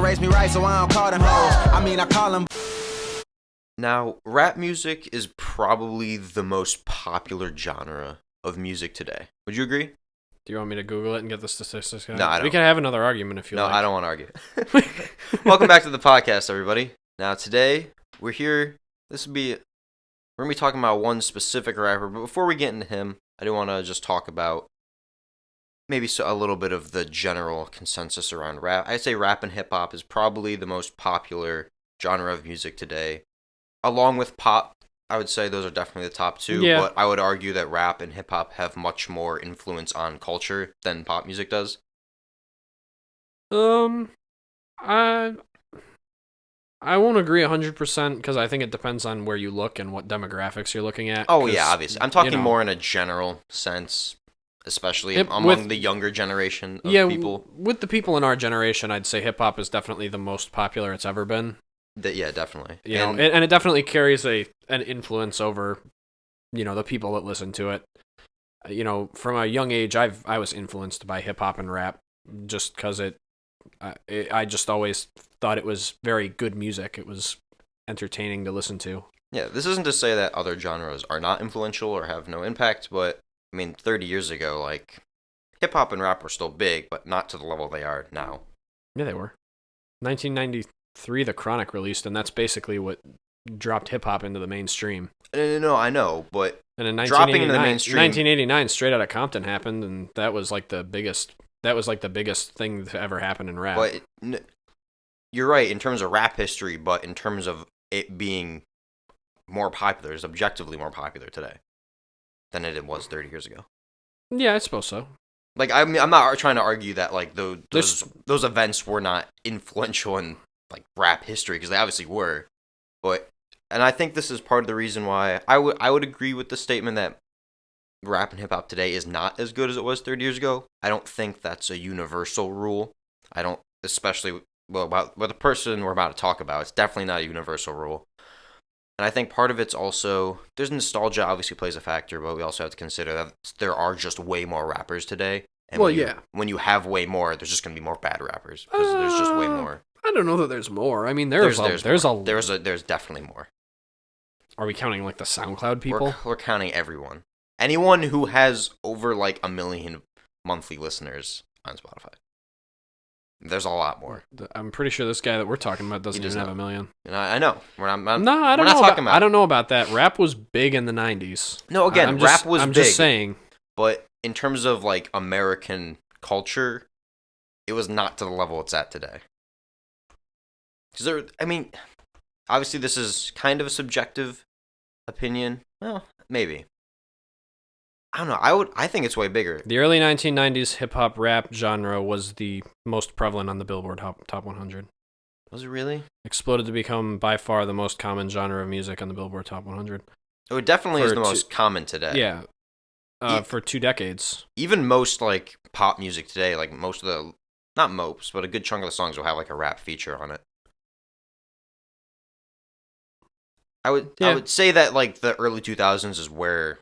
raised me right, so I don't call them hoes. I mean, I call them. Now, rap music is probably the most popular genre of music today. Would you agree? Do you want me to Google it and get the statistics? No, I don't. We can have another argument if you like. No, I don't want to argue. Welcome back to the podcast, everybody. Now, today, we're here. We're going to be talking about one specific rapper, but before we get into him, I do want to just talk about maybe a little bit of the general consensus around rap. I'd say rap and hip-hop is probably the most popular genre of music today. Along with pop, I would say those are definitely the top two, but I would argue that rap and hip-hop have much more influence on culture than pop music does. I won't agree 100% because I think it depends on where you look and what demographics you're looking at. Oh, yeah, obviously. I'm talking more in a general sense, especially among the younger generation of people. With the people in our generation, I'd say hip-hop is definitely the most popular it's ever been. Yeah, definitely. And it definitely carries an influence over, the people that listen to it. From a young age, I was influenced by hip-hop and rap just because I just always thought it was very good music. It was entertaining to listen to. Yeah, this isn't to say that other genres are not influential or have no impact, but, 30 years ago, hip-hop and rap were still big, but not to the level they are now. Yeah, they were. 1993, The Chronic released, and that's basically what dropped hip-hop into the mainstream. No, I know, but and in dropping into the mainstream... 1989, Straight Outta Compton happened, and that was the biggest thing to ever happen in rap. But you're right in terms of rap history, but in terms of it being more popular, it's objectively more popular today than it was 30 years ago. Yeah, I suppose so. I'm not trying to argue that those events were not influential in rap history, because they obviously were. And I think this is part of the reason why I would agree with the statement that rap and hip hop today is not as good as it was 30 years ago. I don't think that's a universal rule. I don't, especially about the person we're about to talk about. It's definitely not a universal rule. And I think part of it's also, there's nostalgia obviously plays a factor, but we also have to consider that there are just way more rappers today. And when you have way more, there's just going to be more bad rappers because there's just way more. I don't know that there's more. There's definitely more. Are we counting the SoundCloud people? We're counting everyone. Anyone who has over 1 million monthly listeners on Spotify. There's a lot more. I'm pretty sure this guy that we're talking about doesn't even have 1 million. And I know. I don't know about that. Rap was big in the 90s. No, again, rap was big. I'm just saying. But in terms of American culture, it was not to the level it's at today. Because obviously this is kind of a subjective opinion. Well, maybe. I don't know. I think it's way bigger. The early 1990s hip-hop rap genre was the most prevalent on the Billboard Top 100. Was it really? Exploded to become by far the most common genre of music on the Billboard Top 100. Oh, it definitely is the most common today. Yeah. For 2 decades. Even most pop music today, most of the, not most, but a good chunk of the songs will have a rap feature on it. I would say that the early 2000s is where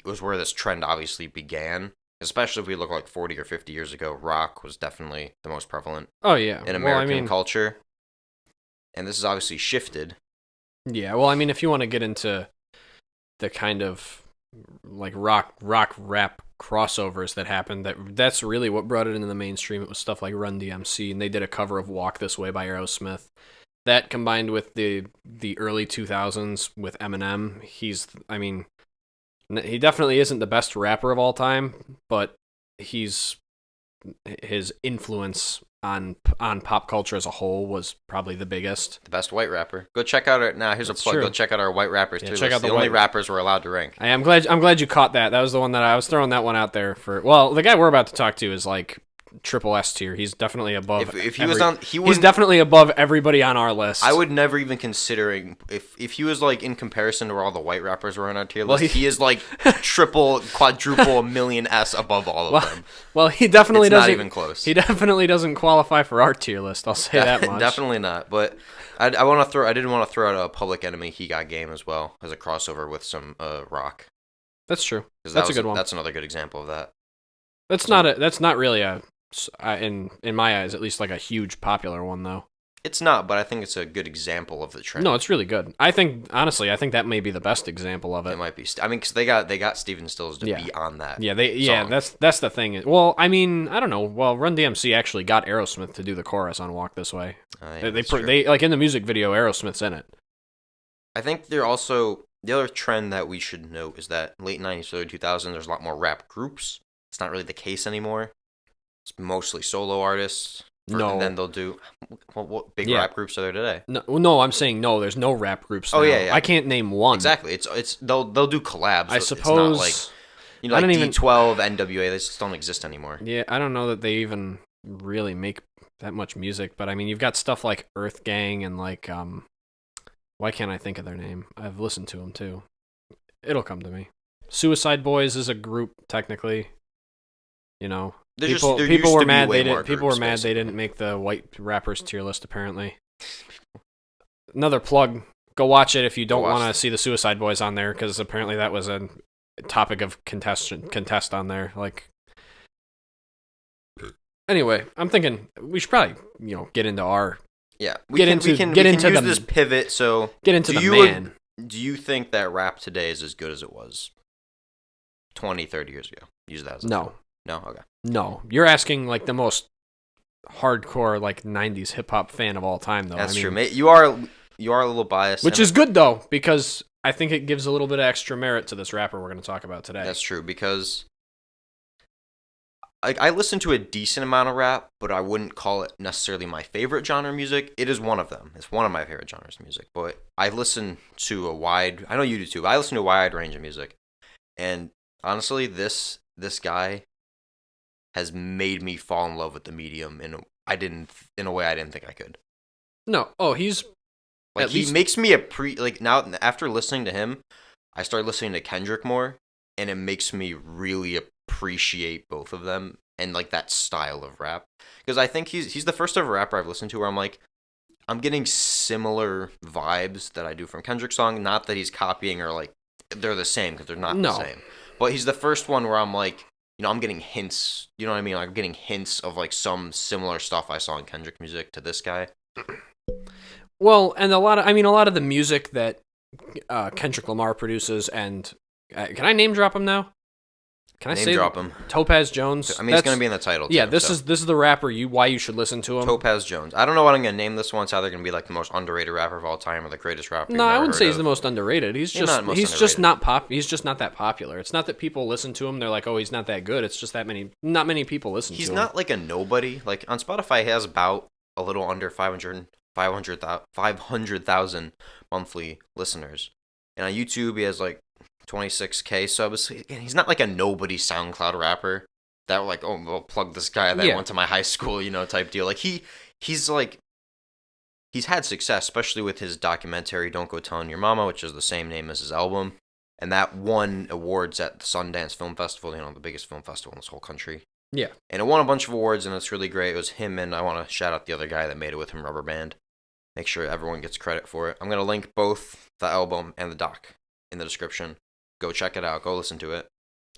was where this trend obviously began. Especially if we look 40 or 50 years ago, rock was definitely the most prevalent. Oh yeah, in American culture, and this has obviously shifted. Yeah, well, if you want to get into the kind of rock rap crossovers that happened, that's really what brought it into the mainstream. It was stuff like Run DMC, and they did a cover of "Walk This Way" by Aerosmith. That combined with the early 2000s with Eminem, he definitely isn't the best rapper of all time, but his influence on pop culture as a whole was probably the biggest. The best white rapper. Go check out here's a plug. True. Go check out our white rappers too. Check out the only rappers we're allowed to rank. I'm glad you caught that. That was the one that I was throwing that one out there for. Well, the guy we're about to talk to is triple S tier. He's definitely above. If he was on, he's definitely above everybody on our list. I would never even considering if he was in comparison to where all the white rappers were on our tier list. He is triple, quadruple, million S above all of them. Well, he definitely doesn't. Not even close. He definitely doesn't qualify for our tier list. I'll say that much. Definitely not. But I didn't want to throw out a Public Enemy He Got Game as well as a crossover with some rock. That's true. That's a good one. That's another good example of that. That's not really a. In my eyes, at least a huge popular one though. It's not, but I think it's a good example of the trend. No, it's really good. I think that may be the best example of it. It might be. I mean, because they got Steven Stills to Yeah. be on that. Yeah, song. that's the thing. Well, I mean, I don't know. Well, Run DMC actually got Aerosmith to do the chorus on Walk This Way. Yeah, They like in the music video, Aerosmith's in it. I think they're also the other trend that we should note is that late 90s, early 2000s, there's a lot more rap groups. It's not really the case anymore. It's mostly solo artists. No. And then they'll do what big rap groups are there today? No, I'm saying no. There's no rap groups. Oh now. yeah. I can't name one. Exactly. It's they'll do collabs. I It's suppose. not like like D12, NWA. They just don't exist anymore. Yeah, I don't know that they even really make that much music, but I mean, you've got stuff like Earth Gang and like why can't I think of their name? I've listened to them too. It'll come to me. Suicide Boys is a group technically. You know, people were mad they didn't make the white rappers tier list. Apparently, another plug. Go watch it if you don't want to see the Suicide Boys on there, because apparently that was a topic of contest on there. Like, anyway, I'm thinking we should probably get into our we can use this pivot. So get into the man. Do you think that rap today is as good as it was 20, 30 years ago? Use that as a tool. No? Okay. No. You're asking like the most hardcore like 90s hip hop fan of all time though. That's true, mate. You are a little biased. Which is good though, because I think it gives a little bit of extra merit to this rapper we're going to talk about today. That's true, because I listen to a decent amount of rap, but I wouldn't call it necessarily my favorite genre of music. It is one of them. It's one of my favorite genres of music, but I listen to I know you do too, but I listen to a wide range of music. And honestly, this guy has made me fall in love with the medium in a way I didn't think I could. No. Oh, he's like he makes me now after listening to him, I started listening to Kendrick more, and it makes me really appreciate both of them and like that style of rap, because I think he's the first ever rapper I've listened to where I'm like, I'm getting similar vibes that I do from Kendrick's song. Not that he's copying or like they're the same, because they're not the same. But he's the first one where I'm like, I'm getting hints. You know what I mean? Like, I'm getting hints of like some similar stuff I saw in Kendrick music to this guy. Well, and a lot of the music that Kendrick Lamar produces, and can I name drop him now? Can I name drop him? Topaz Jones. I mean, it's gonna be in the title. Yeah, this is the rapper why you should listen to him. Topaz Jones. I don't know what I'm gonna name this one. It's either gonna be like the most underrated rapper of all time or the greatest rapper. No, I wouldn't say he's the most underrated. He's just not that popular. It's not that people listen to him. They're like, oh, he's not that good. It's just not many people listen to him. He's not like a nobody. Like on Spotify, he has about a little under 500,000 monthly listeners, and on YouTube, he has like 26K subs. He's not like a nobody SoundCloud rapper that were like, oh, we'll plug this guy that went to my high school, type deal. Like he's had success, especially with his documentary Don't Go Telling Your Mama, which is the same name as his album, and that won awards at the Sundance Film Festival, the biggest film festival in this whole country. Yeah, and it won a bunch of awards, and it's really great. It was him, and I want to shout out the other guy that made it with him, Rubberband. Make sure everyone gets credit for it. I'm gonna link both the album and the doc in the description. Go check it out. Go listen to it.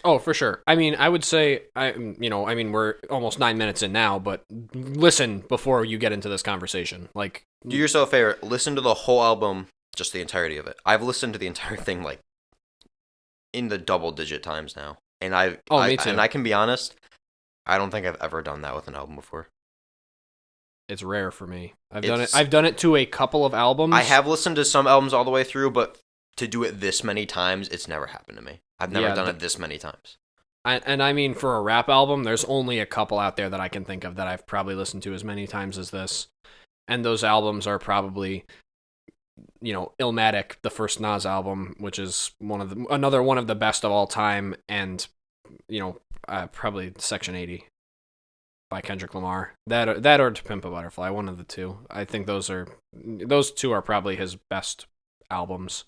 Oh, for sure. I mean, I would say, we're almost 9 minutes in now, but listen before you get into this conversation. Like, do yourself a favor. Listen to the whole album, just the entirety of it. I've listened to the entire thing like in the double-digit times now, and me too. And I can be honest, I don't think I've ever done that with an album before. It's rare for me. I've done it to a couple of albums. I have listened to some albums all the way through, but to do it this many times, it's never happened to me. I've never done it this many times. And I mean, for a rap album, there's only a couple out there that I can think of that I've probably listened to as many times as this. And those albums are probably, Illmatic, the first Nas album, which is another one of the best of all time, and, probably Section 80 by Kendrick Lamar. That or To Pimp a Butterfly, one of the two. I think those two are probably his best albums.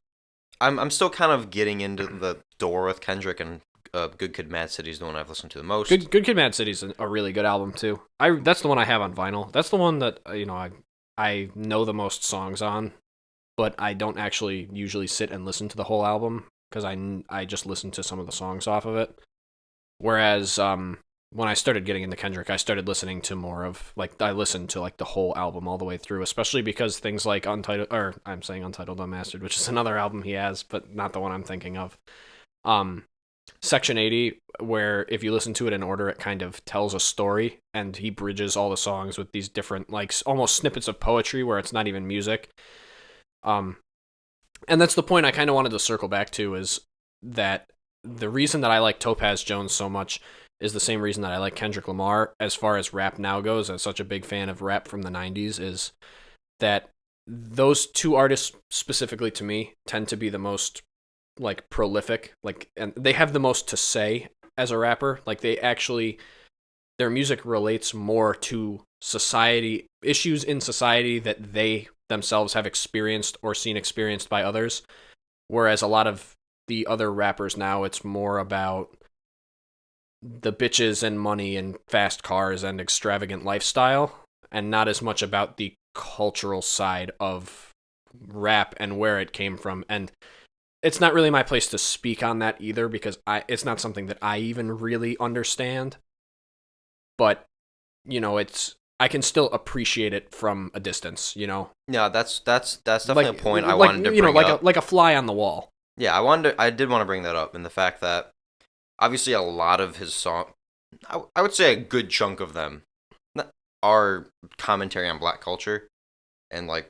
I'm still kind of getting into the door with Kendrick, and Good Kid, Mad City is the one I've listened to the most. Good Kid, Mad City is a really good album too. That's the one I have on vinyl. That's the one that I know the most songs on, but I don't actually usually sit and listen to the whole album because I just listen to some of the songs off of it. Whereas when I started getting into Kendrick, I started listening to more of like I listened to like the whole album all the way through, especially because things like Untitled, or I'm saying Untitled Unmastered, which is another album he has, but not the one I'm thinking of. Section 80, where if you listen to it in order, it kind of tells a story, and he bridges all the songs with these different like almost snippets of poetry where it's not even music. And that's the point I kind of wanted to circle back to, is that the reason that I like Topaz Jones so much is the same reason that I like Kendrick Lamar as far as rap now goes. As such a big fan of rap from the 90s, is that those two artists specifically to me tend to be the most like prolific, like, and they have the most to say as a rapper. Like they actually, their music relates more to society, issues in society that they themselves have experienced or seen experienced by others. Whereas a lot of the other rappers now, it's more about the bitches and money and fast cars and extravagant lifestyle, and not as much about the cultural side of rap and where it came from. And it's not really my place to speak on that either, because it's not something that I even really understand. But, you know, I can still appreciate it from a distance, you know? Yeah, that's definitely Like, a point I like, wanted to you know, bring up. like a fly on the wall. Yeah, I did want to bring that up, in the fact that obviously a lot of his song, I would say a good chunk of them, are commentary on black culture, and like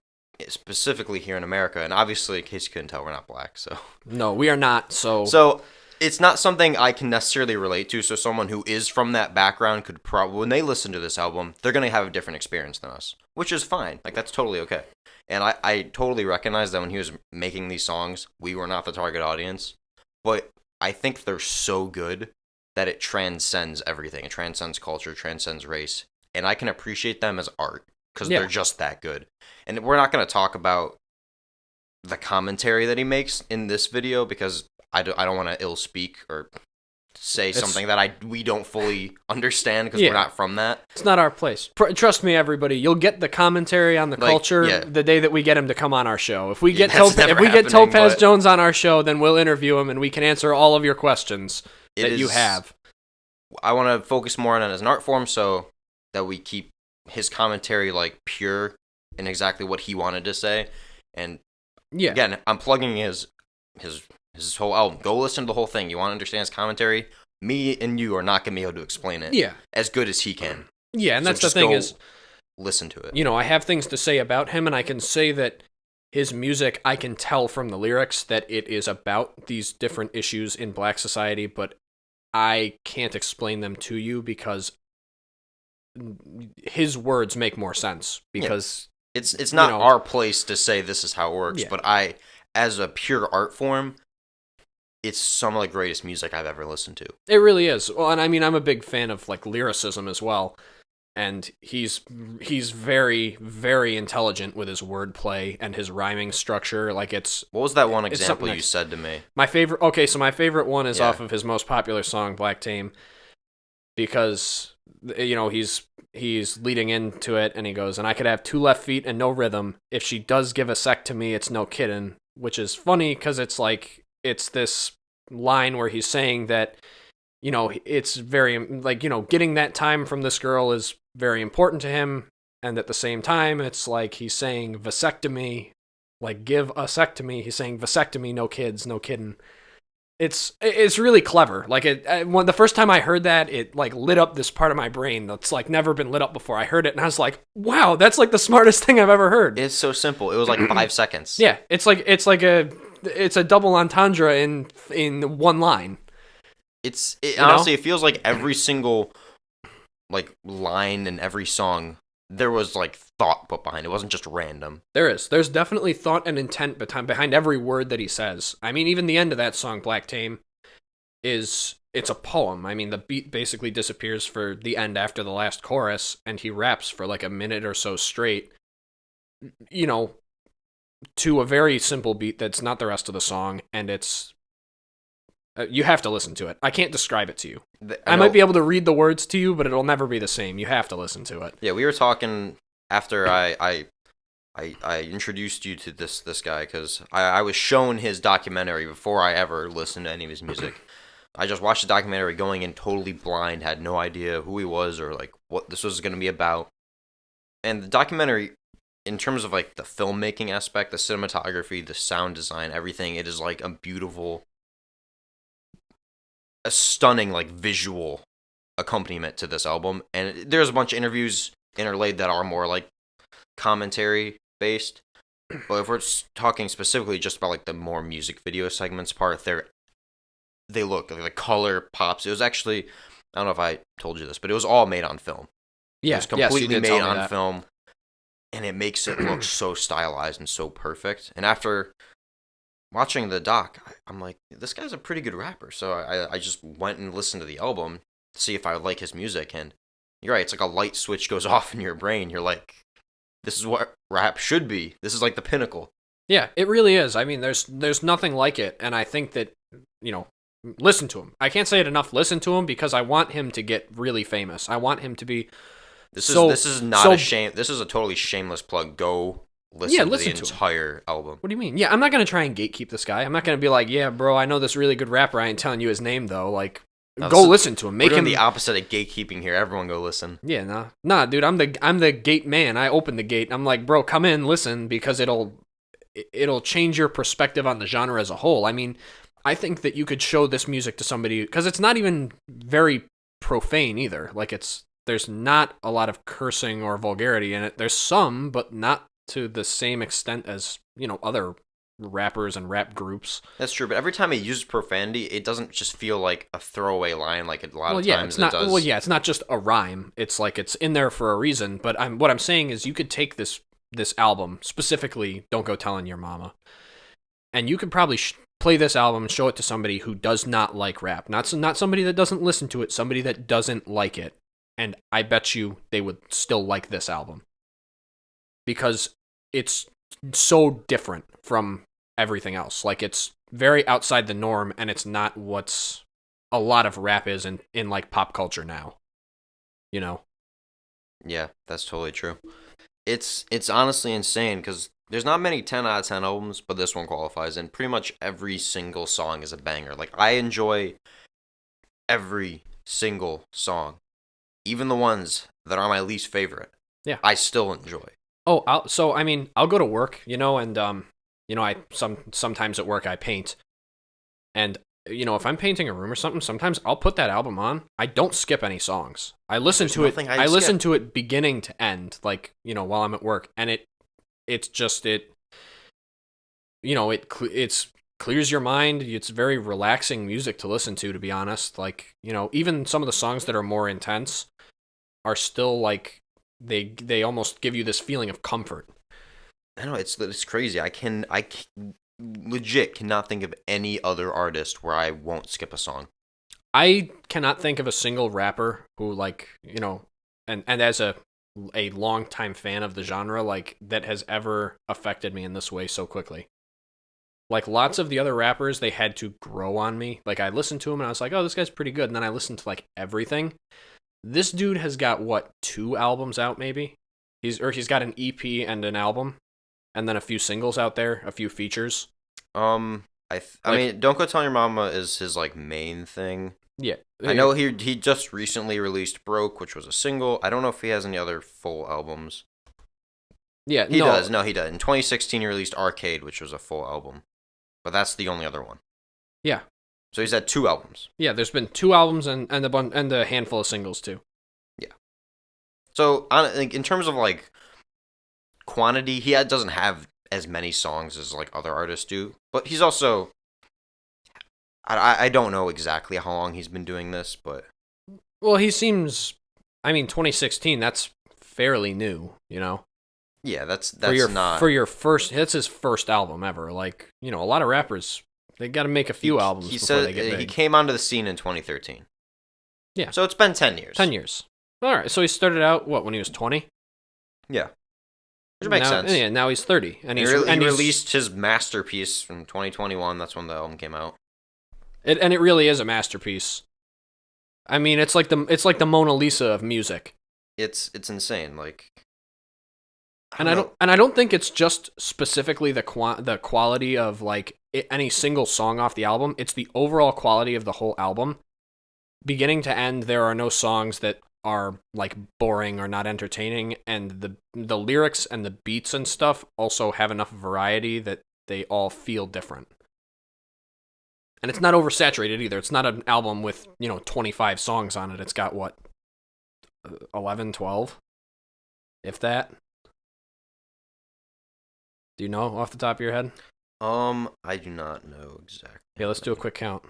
specifically here in America. And obviously, in case you couldn't tell, we're not black, so No, we are not. so it's not something I can necessarily relate to. So someone who is from that background could probably, when they listen to this album, they're gonna have a different experience than us, which is fine. Like, that's totally okay. And I totally recognize that when he was making these songs, we were not the target audience. But I think they're so good that it transcends everything. It transcends culture, transcends race. And I can appreciate them as art, because they're just that good. And we're not going to talk about the commentary that he makes in this video, because I don't want to ill speak or say something that we don't fully understand, because we're not from that. It's not our place. Trust me, everybody. You'll get the commentary on the culture the day that we get him to come on our show. If we get Topaz Jones on our show, then we'll interview him and we can answer all of your questions that you have. I want to focus more on it as an art form, so that we keep his commentary like pure and exactly what he wanted to say. And again, I'm plugging his whole album. Go listen to the whole thing. You want to understand his commentary? Me and you are not going to be able to explain it as good as he can. Yeah, and so that's the thing, is listen to it. You know, I have things to say about him, and I can say that his music, I can tell from the lyrics that it is about these different issues in black society, but I can't explain them to you because his words make more sense, because it's not our place to say this is how it works, but as a pure art form, it's some of the greatest music I've ever listened to. It really is. Well, and I mean, I'm a big fan of like lyricism as well, and he's very, very intelligent with his wordplay and his rhyming structure. Like, what was that one example you said to me? My favorite. Okay, so my favorite one is off of his most popular song, Black Tame, because you know he's leading into it, and he goes, "And I could have 2 left feet and no rhythm. If she does give a sec to me, it's no kiddin'," which is funny because it's like, it's this line where he's saying that, you know, it's very, like, you know, getting that time from this girl is very important to him. And at the same time, it's like he's saying vasectomy, like give a sectomy. He's saying vasectomy, no kids, no kidding. It's really clever. Like, when the first time I heard that, it like lit up this part of my brain that's like never been lit up before. I heard it and I was like, wow, that's like the smartest thing I've ever heard. It's so simple. It was like 5 seconds. Yeah, it's a double entendre in one line. Honestly, it feels like every single like line in every song, there was like thought put behind it. It wasn't just random. There's definitely thought and intent behind every word that he says. I mean, even the end of that song, Black Tame, it's a poem. I mean, the beat basically disappears for the end after the last chorus, and he raps for like a minute or so straight, you know, to a very simple beat that's not the rest of the song, and it's you have to listen to it. I can't describe it to you. I might be able to read the words to you, but it'll never be the same. You have to listen to it. Yeah, we were talking after I introduced you to this guy, because I was shown his documentary before I ever listened to any of his music. I just watched the documentary going in totally blind, had no idea who he was or like what this was going to be about. And the documentary, in terms of like the filmmaking aspect, the cinematography, the sound design, everything, it is like a beautiful, a stunning like visual accompaniment to this album. And there's a bunch of interviews interlaid that are more like commentary based. But if we're talking specifically just about like the more music video segments part, they look like the color pops. It was actually, I don't know if I told you this, but it was all made on film. Yeah, it was completely yes, made on film, and it makes it look so stylized and so perfect. And after watching the doc, I'm like, this guy's a pretty good rapper. So I just went and listened to the album to see if I would like his music. And you're right, it's like a light switch goes off in your brain. You're like, this is what rap should be. This is like the pinnacle. Yeah, it really is. I mean, there's nothing like it, and I think that, you know, listen to him. I can't say it enough. Listen to him because I want him to get really famous. I want him to be. This is not a shame. This is a totally shameless plug. Go listen to the entire album. What do you mean? Yeah, I'm not gonna try and gatekeep this guy. I'm not gonna be like, yeah, bro, I know this really good rapper. I ain't telling you his name though. Like, go listen to him. Make him the opposite of gatekeeping here. Everyone go listen. Yeah, nah, dude. I'm the gate man. I open the gate. I'm like, bro, come in, listen, because it'll change your perspective on the genre as a whole. I mean, I think that you could show this music to somebody because it's not even very profane either. Like there's not a lot of cursing or vulgarity in it. There's some, but not to the same extent as, you know, other rappers and rap groups. That's true, but every time he uses profanity, it doesn't just feel like a throwaway line like a lot of times it does. Well, yeah, it's not just a rhyme. It's like it's in there for a reason. But what I'm saying is you could take this album, specifically Don't Go Tellin' Your Mama, and you could probably play this album and show it to somebody who does not like rap. Not somebody that doesn't listen to it, somebody that doesn't like it. And I bet you they would still like this album. Because it's so different from everything else. Like, it's very outside the norm, and it's not what's a lot of rap is in like pop culture now. You know? Yeah, that's totally true. It's honestly insane, because there's not many 10 out of 10 albums, but this one qualifies, and pretty much every single song is a banger. Like, I enjoy every single song. Even the ones that are my least favorite, yeah, I still enjoy. Oh, I'll go to work, you know, and you know, sometimes at work I paint, and you know, if I'm painting a room or something, sometimes I'll put that album on. I don't skip any songs. I listen to it. I listen to it beginning to end, like, you know, while I'm at work, and it's just you know, it's clears your mind. It's very relaxing music to listen to be honest. Like, you know, even some of the songs that are more intense are still like they almost give you this feeling of comfort. I know, it's crazy. I legit cannot think of any other artist where I won't skip a song. I cannot think of a single rapper who, like, you know, and as a longtime fan of the genre, like, that has ever affected me in this way so quickly. Like, lots of the other rappers, they had to grow on me. Like, I listened to him and I was like, oh, this guy's pretty good. And then I listened to, like, everything. This dude has got, 2 albums out, maybe? He's got an EP and an album, and then a few singles out there, a few features. I mean, Don't Go Tell Your Mama is his, like, main thing. Yeah. I know he just recently released Broke, which was a single. I don't know if he has any other full albums. Yeah, he does. No, he does. In 2016, he released Arcade, which was a full album. But that's the only other one. Yeah. So he's had 2 albums. Yeah, there's been 2 albums and a handful of singles too. Yeah. So in terms of like quantity, he doesn't have as many songs as like other artists do. But he's also, I don't know exactly how long he's been doing this, but well, he seems. I mean, 2016. That's fairly new, you know. Yeah, that's for your first. That's his first album ever. Like, you know, a lot of rappers, they got to make a few albums before they get big. He came onto the scene in 2013. Yeah. So it's been 10 years. 10 years. All right. So he started out when he was 20. Yeah. Which makes sense. Yeah. Now he's 30, and he released his masterpiece from 2021. That's when the album came out. It really is a masterpiece. I mean, it's like the Mona Lisa of music. It's insane. Like, I don't think it's just specifically the quality of like any single song off the album. It's the overall quality of the whole album. Beginning to end, there are no songs that are like boring or not entertaining, and the lyrics and the beats and stuff also have enough variety that they all feel different. And it's not oversaturated either. It's not an album with, 25 songs on it. It's got what, 11, 12? If that. Do you know off the top of your head? I do not know exactly. Yeah, let's do a quick count.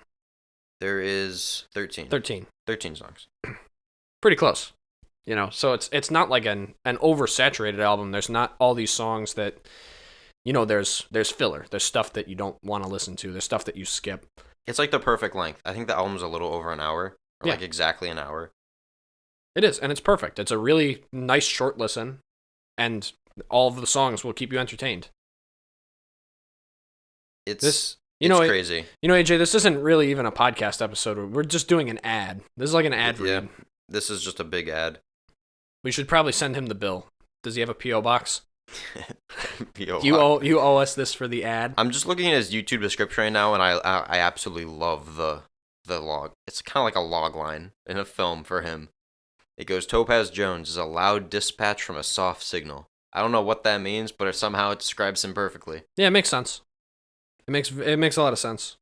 There is 13. 13 songs. Pretty close. So it's not like an oversaturated album. There's not all these songs that, there's filler. There's stuff that you don't want to listen to. There's stuff that you skip. It's like the perfect length. I think the album's a little over an hour. Or like exactly an hour. It is, and it's perfect. It's a really nice short listen, and all of the songs will keep you entertained. It's crazy. AJ, this isn't really even a podcast episode. We're just doing an ad. This is like an ad read. Yeah, this is just a big ad. We should probably send him the bill. Does he have a P.O. box? You owe us this for the ad. I'm just looking at his YouTube description right now, and I absolutely love the log. It's kind of like a log line in a film for him. It goes, Topaz Jones is a loud dispatch from a soft signal. I don't know what that means, but somehow it describes him perfectly. Yeah, it makes sense. It makes a lot of sense.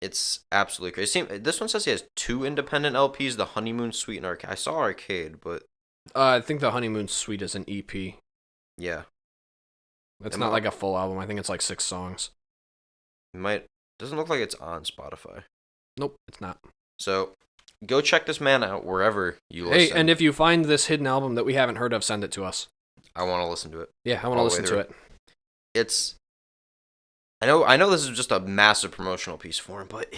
It's absolutely crazy. This one says he has 2 independent LPs, The Honeymoon Suite and Arcade. I saw Arcade, but... I think The Honeymoon Suite is an EP. Yeah. It's not like a full album. I think it's like 6 songs. Doesn't look like it's on Spotify. Nope, it's not. So, go check this man out wherever you listen. Hey, and if you find this hidden album that we haven't heard of, send it to us. I want to listen to it. Yeah, I want to listen to it. It's... I know this is just a massive promotional piece for him, but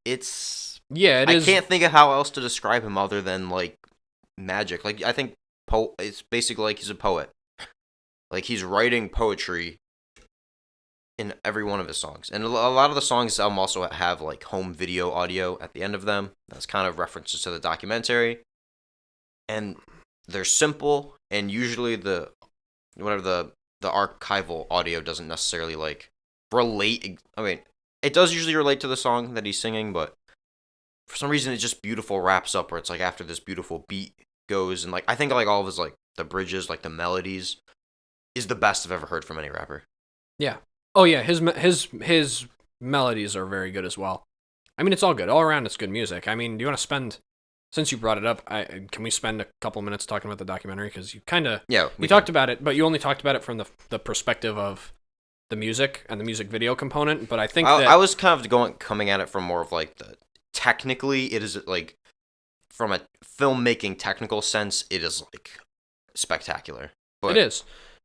it's... Yeah, it is. I can't think of how else to describe him other than, like, magic. Like, I think it's basically like he's a poet. Like, he's writing poetry in every one of his songs. And a lot of the songs also have, like, home video audio at the end of them. That's kind of references to the documentary. And they're simple, and usually the archival audio doesn't necessarily, like, relate. I mean, it does usually relate to the song that he's singing, but for some reason it just beautiful wraps up where it's like after this beautiful beat goes, and like I think like all of his like the bridges, like the melodies, is the best I've ever heard from any rapper. Yeah. Oh yeah, his melodies are very good as well. I mean, it's all good all around. It's good music. I mean, do you want to spend? Since you brought it up, can we spend a couple minutes talking about the documentary? Because you kind of we talked about it, but you only talked about it from the perspective of the music and the music video component. But I think I was kind of coming at it from more of like technically it is like from a filmmaking technical sense it is like spectacular. But it is.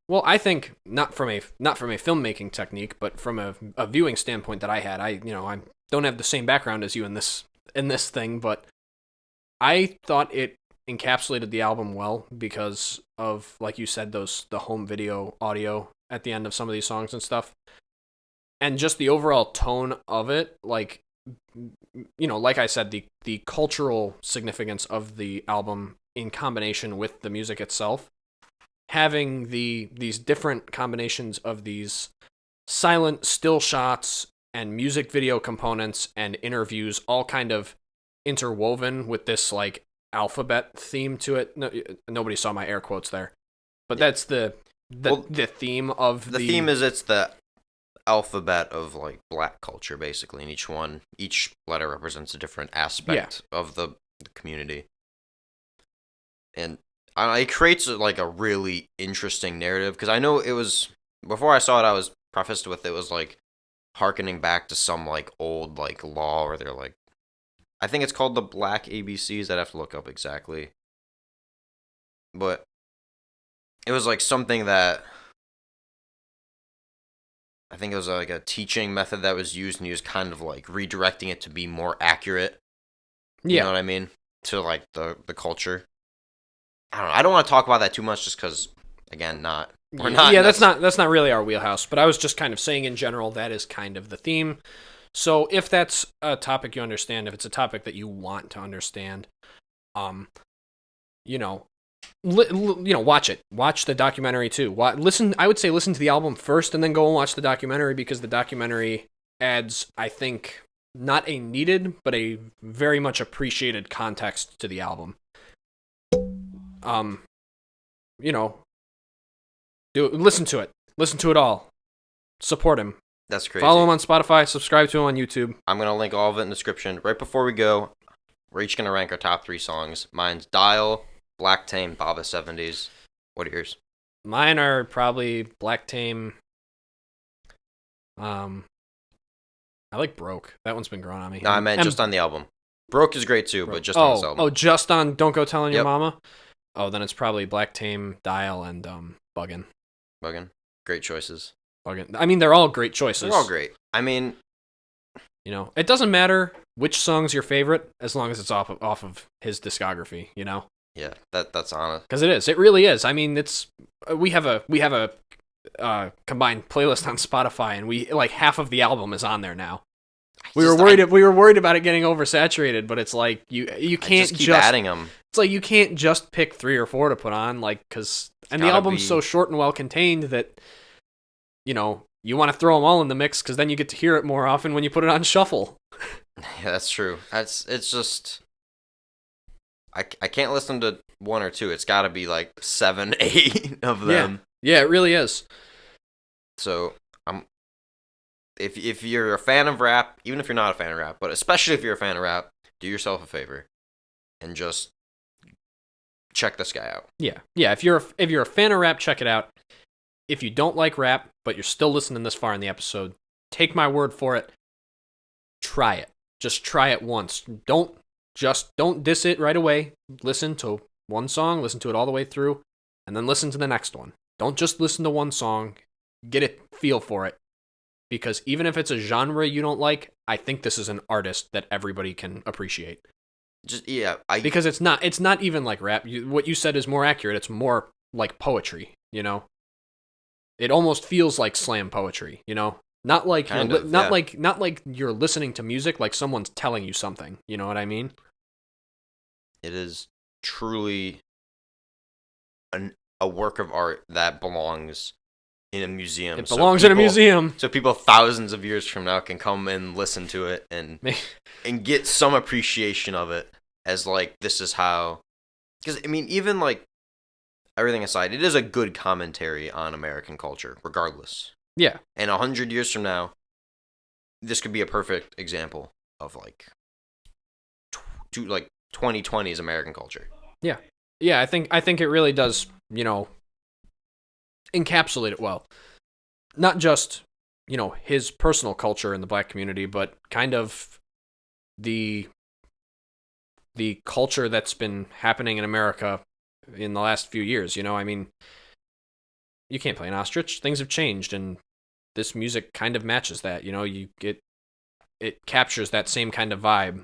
Well, I think not from a filmmaking technique, but from a viewing standpoint that I had. I don't have the same background as you in this thing, but I thought it encapsulated the album well because of, like you said, the home video audio at the end of some of these songs and stuff. And just the overall tone of it, like, like I said, the cultural significance of the album in combination with the music itself, having these different combinations of these silent still shots and music video components and interviews all kind of interwoven with this like alphabet theme to it. No, nobody saw my air quotes there, but that's the theme of the theme is it's the alphabet of like black culture basically, and each letter represents a different aspect of the community, and it creates like a really interesting narrative because I know it was before I saw it I was prefaced with it was like harkening back to some like old like law or they're like I think it's called the Black ABCs. I'd have to look up exactly. But it was like something that I think it was like a teaching method that was used and he was kind of like redirecting it to be more accurate. You know what I mean? To like the culture. I don't know. I don't want to talk about that too much just because, again, we're not. Yeah, that's not really our wheelhouse. But I was just kind of saying in general that is kind of the theme. So if that's a topic you understand, if it's a topic that you want to understand, watch it. Watch the documentary too. Listen. I would say listen to the album first, and then go and watch the documentary, because the documentary adds, I think, not a needed, but a very much appreciated context to the album. Listen to it. Listen to it all. Support him. That's crazy. Follow him on Spotify. Subscribe to him on YouTube. I'm going to link all of it in the description. Right before we go, we're each going to rank our top 3 songs. Mine's Dial, Black Tame, Baba 70s. What are yours? Mine are probably Black Tame. I like Broke. That one's been growing on me. No, I meant just on the album. Broke is great too, but just on this album. Oh, just on Don't Go Tellin' Your Mama? Oh, then it's probably Black Tame, Dial, and Buggin'. Buggin'. Great choices. Buggin'. I mean, they're all great choices. They're all great. I mean, it doesn't matter which song's your favorite as long as it's off of his discography, Yeah, that's honest. Because it is. It really is. I mean, we have a combined playlist on Spotify, and we half of the album is on there now. We were worried about it getting oversaturated, but it's like you can't just keep adding them. It's like you can't just pick 3 or 4 to put on, because the album's so short and well contained that you want to throw them all in the mix, because then you get to hear it more often when you put it on shuffle. Yeah, that's true. It's just I can't listen to 1 or 2. It's got to be 7, 8 of them. Yeah, it really is. So if you're a fan of rap, even if you're not a fan of rap, but especially if you're a fan of rap, do yourself a favor and just check this guy out. Yeah. If you're a fan of rap, check it out. If you don't like rap, but you're still listening this far in the episode, take my word for it. Try it. Just try it once. Don't diss it right away. Listen to one song, listen to it all the way through, and then listen to the next one. Don't just listen to one song. Get a feel for it. Because even if it's a genre you don't like, I think this is an artist that everybody can appreciate. Because it's not even like rap. What you said is more accurate. It's more like poetry, It almost feels like slam poetry, Not like not like you're listening to music, like someone's telling you something. You know what I mean? It is truly a work of art that belongs in a museum. It belongs in a museum. So people thousands of years from now can come and listen to it and get some appreciation of it as this is how. Because I mean, even everything aside, it is a good commentary on American culture, regardless. Yeah. And 100 years from now, this could be a perfect example of 2020's American culture. Yeah. Yeah, I think it really does, encapsulate it well. Not just, his personal culture in the black community, but kind of the culture that's been happening in America in the last few years. I mean, you can't play an ostrich. Things have changed, and this music kind of matches that. It captures that same kind of vibe,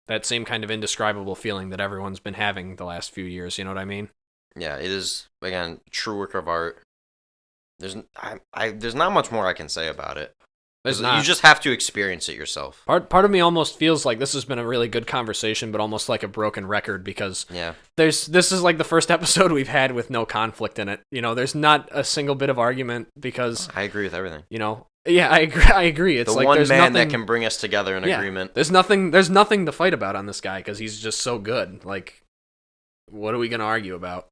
that same kind of indescribable feeling that everyone's been having the last few years. You know what I mean? Yeah, it is, again, true work of art. There's not much more I can say about it. You just have to experience it yourself. Part of me almost feels like this has been a really good conversation, but almost like a broken record, because this is the first episode we've had with no conflict in it. There's not a single bit of argument, because I agree with everything. Yeah, I agree. It's the one man that can bring us together in agreement. There's nothing to fight about on this guy, because he's just so good. What are we gonna argue about?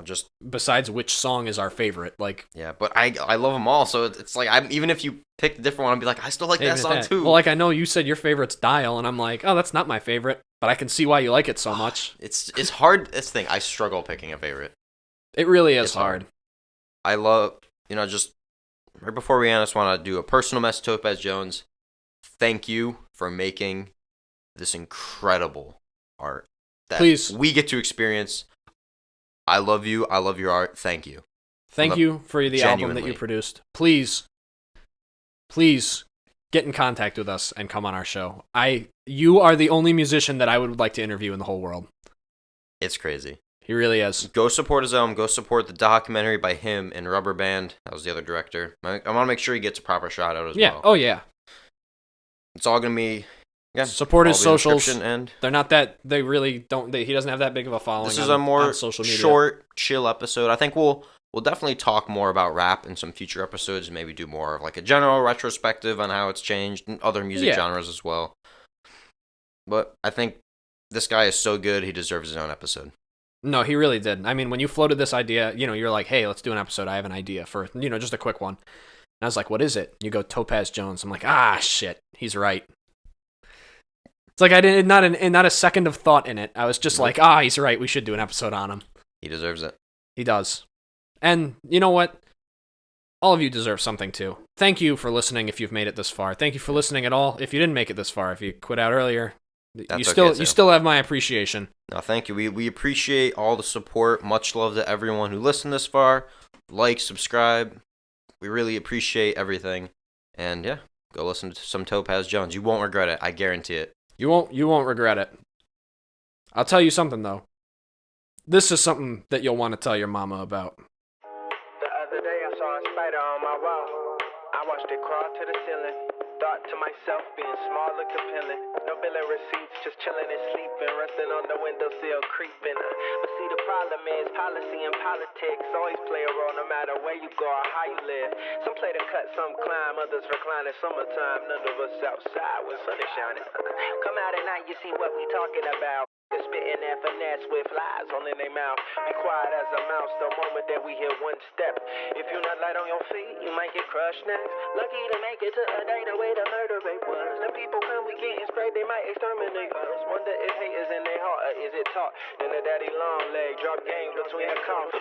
Just besides which song is our favorite, yeah, but I love them all, so it's even if you pick a different one, I'll be I still like that song too. Well, I know you said your favorite's Dial, and I'm oh, that's not my favorite, but I can see why you like it so much. It's hard. It's the thing. I struggle picking a favorite. It really is hard. I love, just right before we end, I just want to do a personal message to Topaz Jones. Thank you for making this incredible art that we get to experience. I love you. I love your art. Thank you. Thank you for the album that you produced. Please get in contact with us and come on our show. You are the only musician that I would like to interview in the whole world. It's crazy. He really is. Go support his album. Go support the documentary by him and Rubberband. That was the other director. I want to make sure he gets a proper shout out as well. Oh, yeah. It's all going to be Yeah. Support his all the socials. description And They're not that. They really don't. He doesn't have that big of a following. this is on, a more on social media. short, chill episode. I think we'll definitely talk more about rap in some future episodes. Maybe do more of like a general retrospective on how it's changed and other music genres as well. But I think this guy is so good, he deserves his own episode. No, he really did. I mean, when you floated this idea, you're like, hey, let's do an episode. I have an idea for, just a quick one. And I was like, what is it? You go Topaz Jones. I'm like, shit, he's right. It's like I didn't, not a second of thought in it. I was just like, he's right. We should do an episode on him. He deserves it. He does. And you know what? All of you deserve something too. Thank you for listening if you've made it this far. Thank you for listening at all. If you didn't make it this far, if you quit out earlier, you still have my appreciation. No, thank you. We appreciate all the support. Much love to everyone who listened this far. Like, subscribe. We really appreciate everything. And yeah, go listen to some Topaz Jones. You won't regret it. I guarantee it. You won't regret it. I'll tell you something though. This is something that you'll want to tell your mama about. The other day I saw a spider on my wall. I watched it crawl to the ceiling. Thought to myself, being small looked appealing. No billing receipts, just chilling and sleeping, resting on the windowsill, creeping. But see, the problem is policy and politics always play a role, no matter where you go or how you live. Some play the cut, some climb, others recline in summertime. None of us outside when sun is shining. Come out at night, you see what we talking about. They're spitting that finesse with flies all in their mouth. Be quiet as a mouse the moment that we hear one step. If you're not light on your feet, you might get crushed next. Lucky to make it to a day the way the murder rate was. Them people come, we getting sprayed, they might exterminate us. Wonder if hate is in their heart or is it taught? Then the daddy long leg drop game between the coughs.